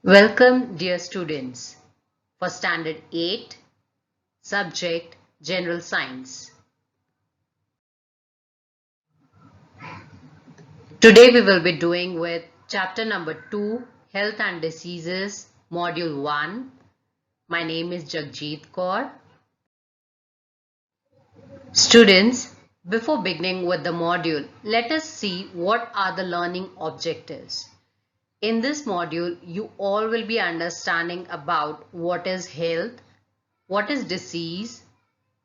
Welcome, dear students, for Standard 8, Subject General Science. Today we will be doing with Chapter number 2, Health and Diseases, Module 1. My name is Jagjit Kaur. Students, before beginning with the module, let us see what are the learning objectives. In this module, you all will be understanding about what is health, what is disease,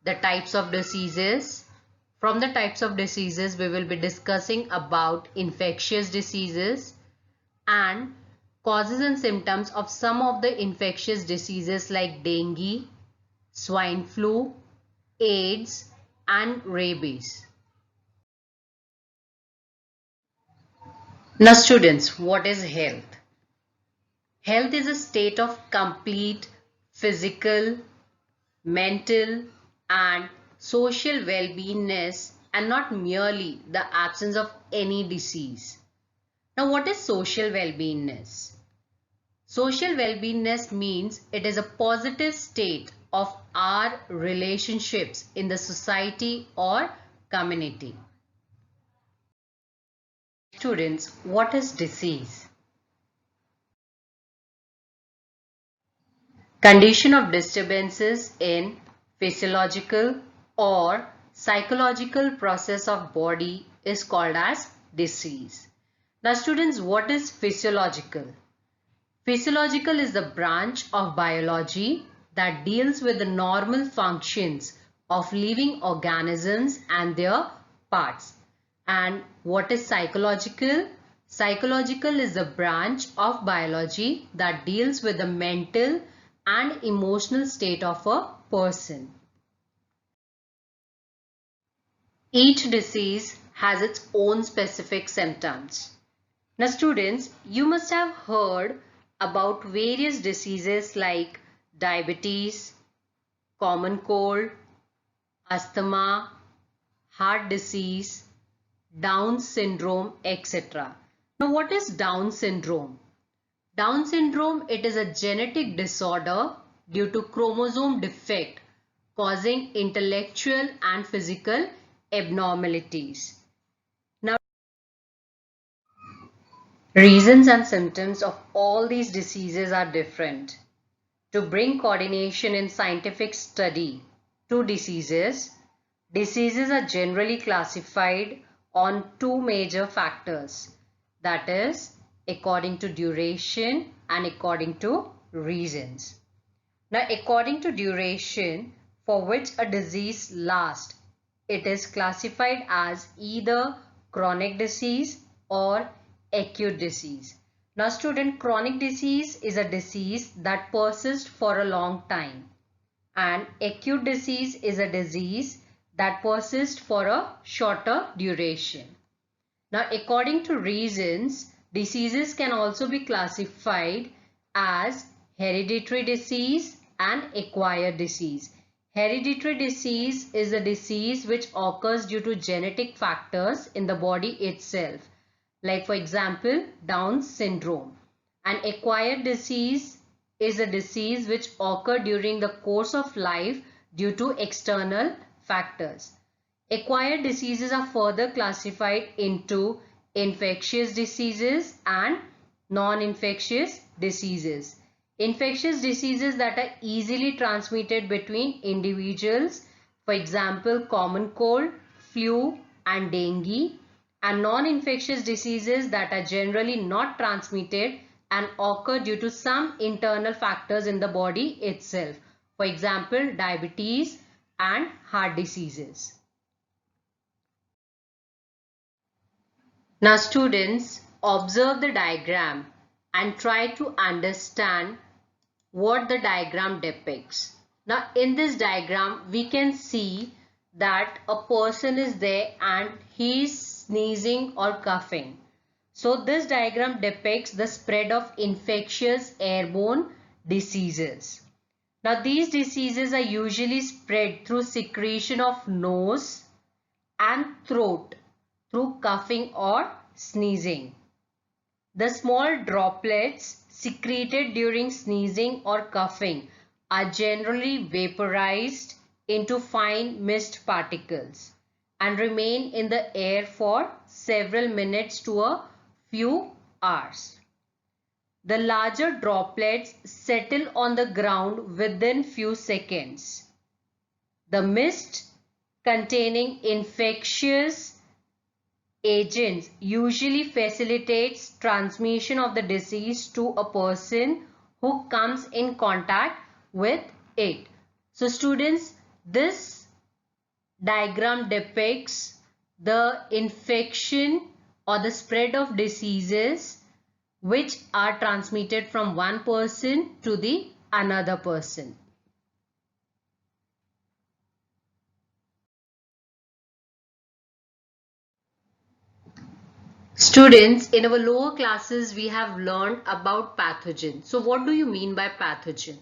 the types of diseases. From the types of diseases, we will be discussing about infectious diseases and causes and symptoms of some of the infectious diseases like dengue, swine flu, AIDS, and rabies. Now students, what is health? Health is a state of complete physical, mental, and social well-beingness and not merely the absence of any disease. Now, what is social well-beingness? Social well-beingness means it is a positive state of our relationships in the society or community. Students, what is disease? Condition of disturbances in physiological or psychological process of body is called as disease. Now students, what is physiological? Physiological is the branch of biology that deals with the normal functions of living organisms and their parts. And what is psychological? Psychological is the branch of biology that deals with the mental and emotional state of a person. Each disease has its own specific symptoms. Now students, you must have heard about various diseases like diabetes, common cold, asthma, heart disease, Down syndrome, etc. Now what is Down syndrome? Down syndrome, it is a genetic disorder due to chromosome defect causing intellectual and physical abnormalities. Now, reasons and symptoms of all these diseases are different. To bring coordination in scientific study to diseases, diseases are generally classified on two major factors, that is, according to duration and according to reasons. Now, according to duration for which a disease lasts, it is classified as either chronic disease or acute disease. Now student, chronic disease is a disease that persists for a long time, and acute disease is a disease that persists for a shorter duration. Now according to reasons, diseases can also be classified as hereditary disease and acquired disease. Hereditary disease is a disease which occurs due to genetic factors in the body itself, like for example Down syndrome. And acquired disease is a disease which occurs during the course of life due to external factors. Acquired diseases are further classified into infectious diseases and non-infectious diseases. Infectious diseases that are easily transmitted between individuals, for example common cold, flu and dengue, and non-infectious diseases that are generally not transmitted and occur due to some internal factors in the body itself, for example diabetes and heart diseases. Now students, observe the diagram and try to understand what the diagram depicts. Now in this diagram we can see that a person is there and he is sneezing or coughing. So this diagram depicts the spread of infectious airborne diseases. Now these diseases are usually spread through secretion of nose and throat through coughing or sneezing. The small droplets secreted during sneezing or coughing are generally vaporized into fine mist particles and remain in the air for several minutes to a few hours. The larger droplets settle on the ground within few seconds. The mist containing infectious agents usually facilitates transmission of the disease to a person who comes in contact with it. So students, this diagram depicts the infection or the spread of diseases which are transmitted from one person to the another person. Students, in our lower classes, we have learned about pathogen. So what do you mean by pathogen?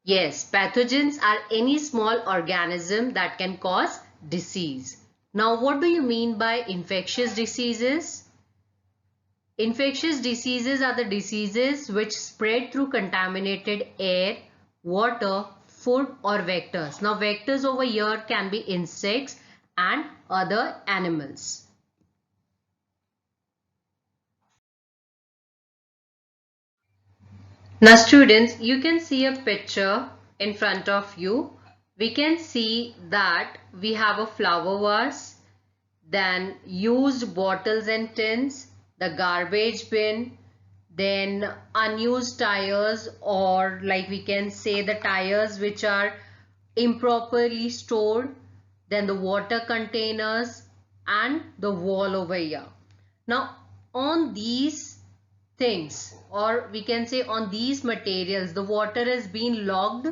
Yes, pathogens are any small organism that can cause disease. Now, what do you mean by infectious diseases? Infectious diseases are the diseases which spread through contaminated air, water, food or vectors. Now, vectors over here can be insects and other animals. Now students, you can see a picture in front of you. We can see that we have a flower vase, then used bottles and tins, the garbage bin, then unused tires, or like we can say the tires which are improperly stored, then the water containers and the wall over here. Now on these things, or we can say on these materials, the water has been logged,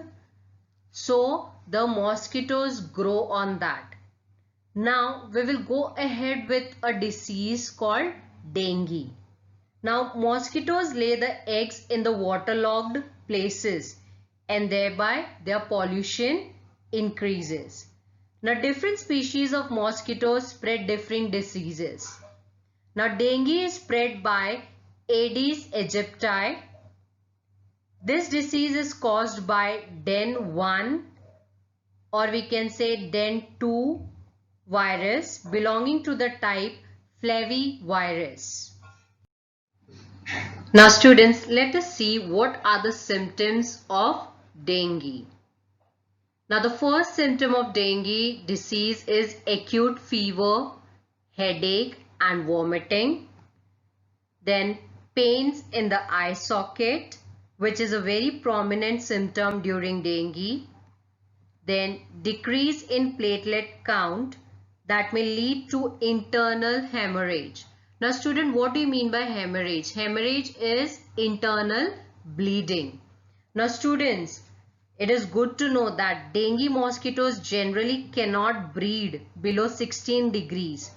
so the mosquitoes grow on that. Now we will go ahead with a disease called dengue. Now mosquitoes lay the eggs in the waterlogged places and thereby their pollution increases. Now different species of mosquitoes spread different diseases. Now dengue is spread by Aedes aegypti. This disease is caused by DEN1 or we can say DEN2 virus belonging to the type flavivirus. Now students, let us see what are the symptoms of dengue. Now the first symptom of dengue disease is acute fever, headache and vomiting. Then pains in the eye socket, which is a very prominent symptom during dengue. Then decrease in platelet count that may lead to internal hemorrhage. Now student, what do you mean by hemorrhage? Hemorrhage is internal bleeding. Now students, it is good to know that dengue mosquitoes generally cannot breed below 16 degrees.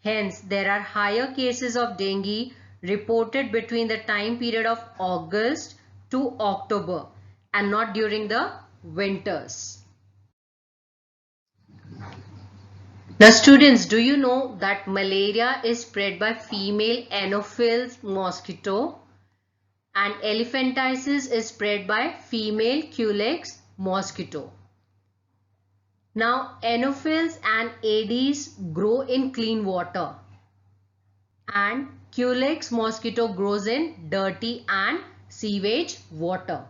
Hence, there are higher cases of dengue reported between the time period of August to October and not during the winters. Now students, do you know that malaria is spread by female Anopheles mosquito and elephantiasis is spread by female Culex mosquito? Now Anopheles and Aedes grow in clean water and Culex mosquito grows in dirty and sewage water.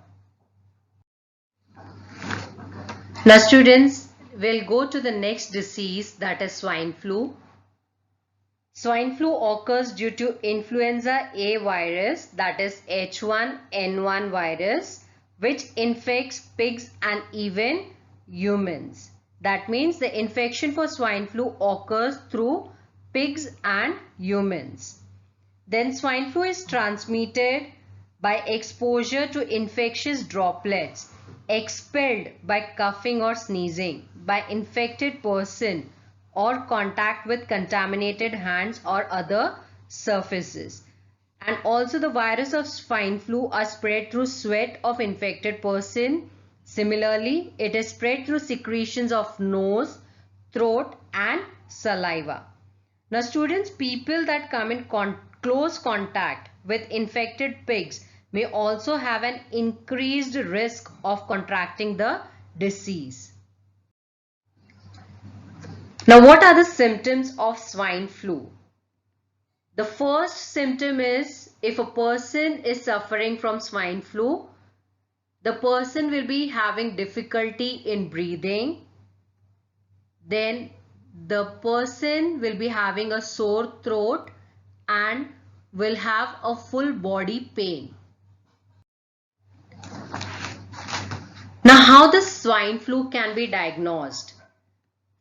Now students, we'll go to the next disease, that is swine flu. Swine flu occurs due to influenza A virus, that is H1N1 virus, which infects pigs and even humans. That means the infection for swine flu occurs through pigs and humans. Then swine flu is transmitted by exposure to infectious droplets expelled by coughing or sneezing by infected person or contact with contaminated hands or other surfaces. And also the virus of swine flu are spread through sweat of infected person. Similarly, it is spread through secretions of nose, throat and saliva. Now students, people that come in close contact with infected pigs may also have an increased risk of contracting the disease. Now, what are the symptoms of swine flu? The first symptom is if a person is suffering from swine flu, the person will be having difficulty in breathing. Then the person will be having a sore throat and will have a full body pain. Now, how the swine flu can be diagnosed?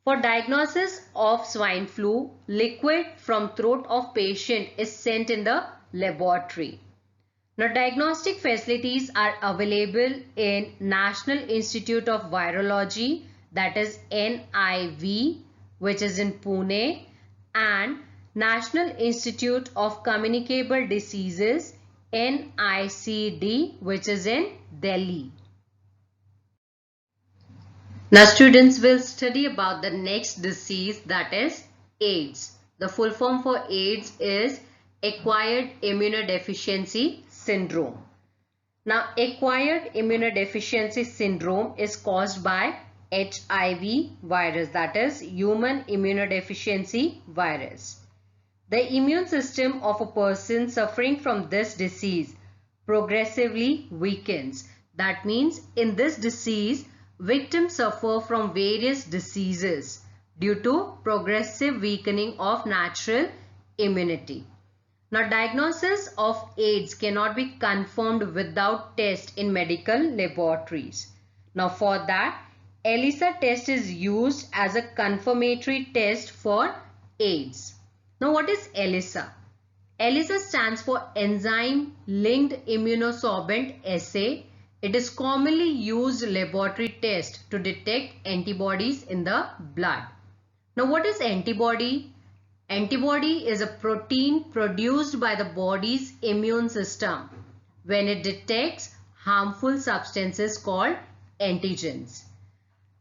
For diagnosis of swine flu, liquid from throat of patient is sent in the laboratory. Now, diagnostic facilities are available in National Institute of Virology, that is NIV, which is in Pune, and National Institute of Communicable Diseases, NICD, which is in Delhi. Now, students will study about the next disease, that is AIDS. The full form for AIDS is acquired immunodeficiency syndrome. Now, acquired immunodeficiency syndrome is caused by HIV virus, that is human immunodeficiency virus. The immune system of a person suffering from this disease progressively weakens. That means in this disease, victims suffer from various diseases due to progressive weakening of natural immunity. Now, diagnosis of AIDS cannot be confirmed without test in medical laboratories. Now, for that, ELISA test is used as a confirmatory test for AIDS. Now, what is ELISA? ELISA stands for Enzyme Linked Immunosorbent Assay. It is commonly used laboratory test to detect antibodies in the blood. Now, what is antibody? Antibody is a protein produced by the body's immune system when it detects harmful substances called antigens.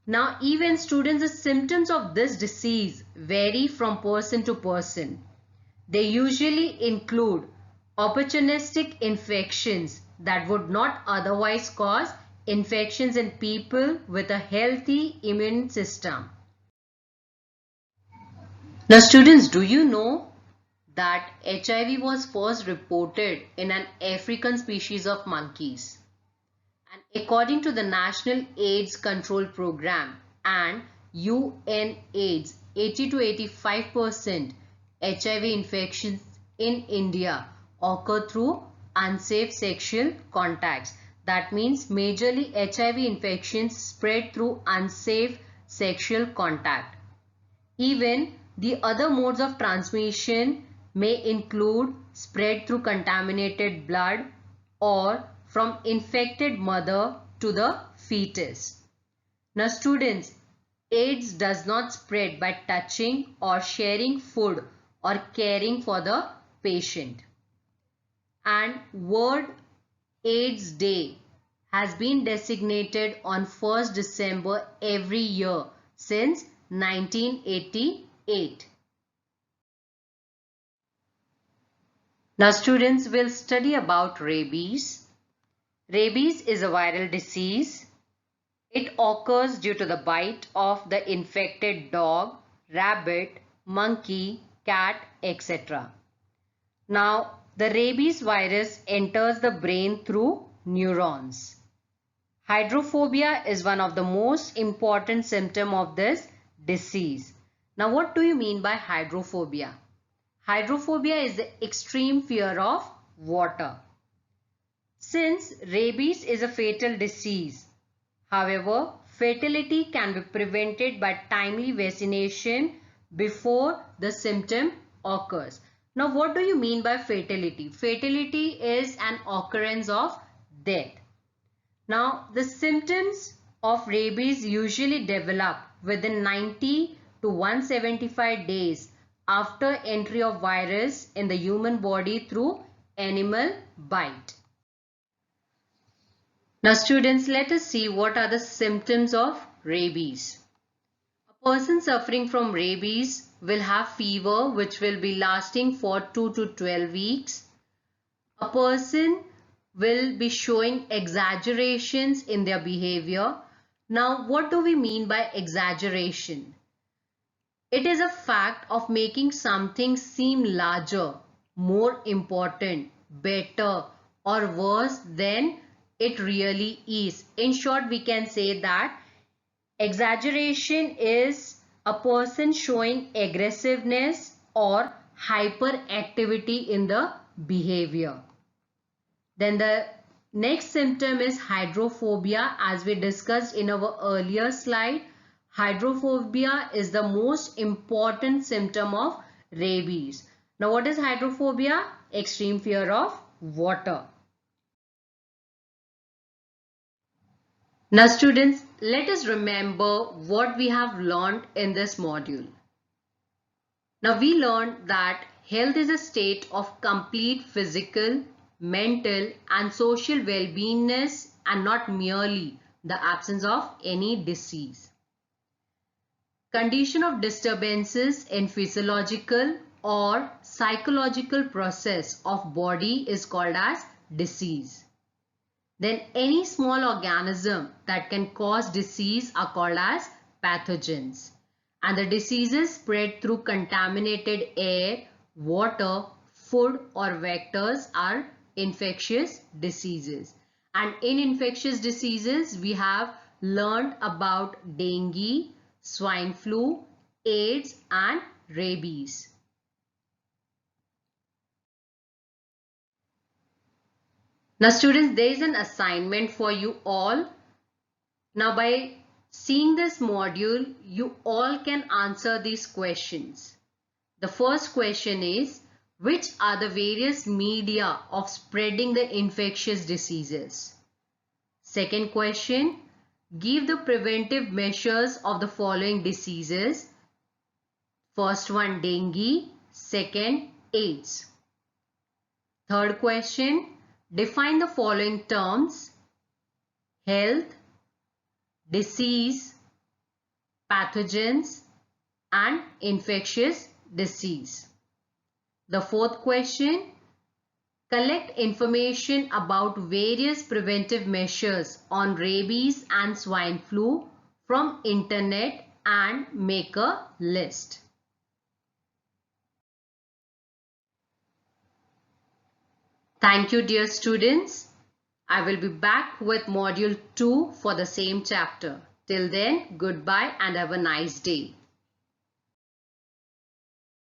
Now, even students, the symptoms of this disease vary from person to person. They usually include opportunistic infections that would not otherwise cause infections in people with a healthy immune system. Now, students, do you know that HIV was first reported in an African species of monkeys? And according to the National AIDS Control Program and UNAIDS, 80 to 85% HIV infections in India occur through unsafe sexual contacts. That means majorly HIV infections spread through unsafe sexual contact. Even the other modes of transmission may include spread through contaminated blood or from infected mother to the fetus. Now, students, AIDS does not spread by touching or sharing food or caring for the patient. And World AIDS Day has been designated on 1st December every year since 1988. Now, students will study about rabies. Rabies is a viral disease. It occurs due to the bite of the infected dog, rabbit, monkey, cat, etc. Now, the rabies virus enters the brain through neurons. Hydrophobia is one of the most important symptoms of this disease. Now, what do you mean by hydrophobia? Hydrophobia is the extreme fear of water. Since rabies is a fatal disease, however, fatality can be prevented by timely vaccination before the symptom occurs. Now, what do you mean by fatality? Fatality is an occurrence of death. Now, the symptoms of rabies usually develop within 90 to 175 days after entry of virus in the human body through animal bite. Now, students, let us see what are the symptoms of rabies. A person suffering from rabies will have fever which will be lasting for 2 to 12 weeks. A person will be showing exaggerations in their behavior. Now, what do we mean by exaggeration? It is a fact of making something seem larger, more important, better, or worse than it really is. In short, we can say that exaggeration is a person showing aggressiveness or hyperactivity in the behavior. Then the next symptom is hydrophobia. As we discussed in our earlier slide, hydrophobia is the most important symptom of rabies. Now, what is hydrophobia? Extreme fear of water. Now, students, let us remember what we have learned in this module. Now, we learned that health is a state of complete physical, mental, and social well-beingness, and not merely the absence of any disease. Condition of disturbances in physiological or psychological process of body is called as disease. Then any small organism that can cause disease are called as pathogens. And the diseases spread through contaminated air, water, food or vectors are infectious diseases. And in infectious diseases, we have learned about dengue, swine flu, AIDS and rabies. Now students, there is an assignment for you all. Now by seeing this module, you all can answer these questions. The first question is, which are the various media of spreading the infectious diseases? Second question, give the preventive measures of the following diseases. First one, dengue. Second, AIDS. Third question, define the following terms: health, disease, pathogens, and infectious disease. The fourth question, collect information about various preventive measures on rabies and swine flu from internet and make a list. Thank you, dear students. I will be back with module 2 for the same chapter. Till then, goodbye and have a nice day.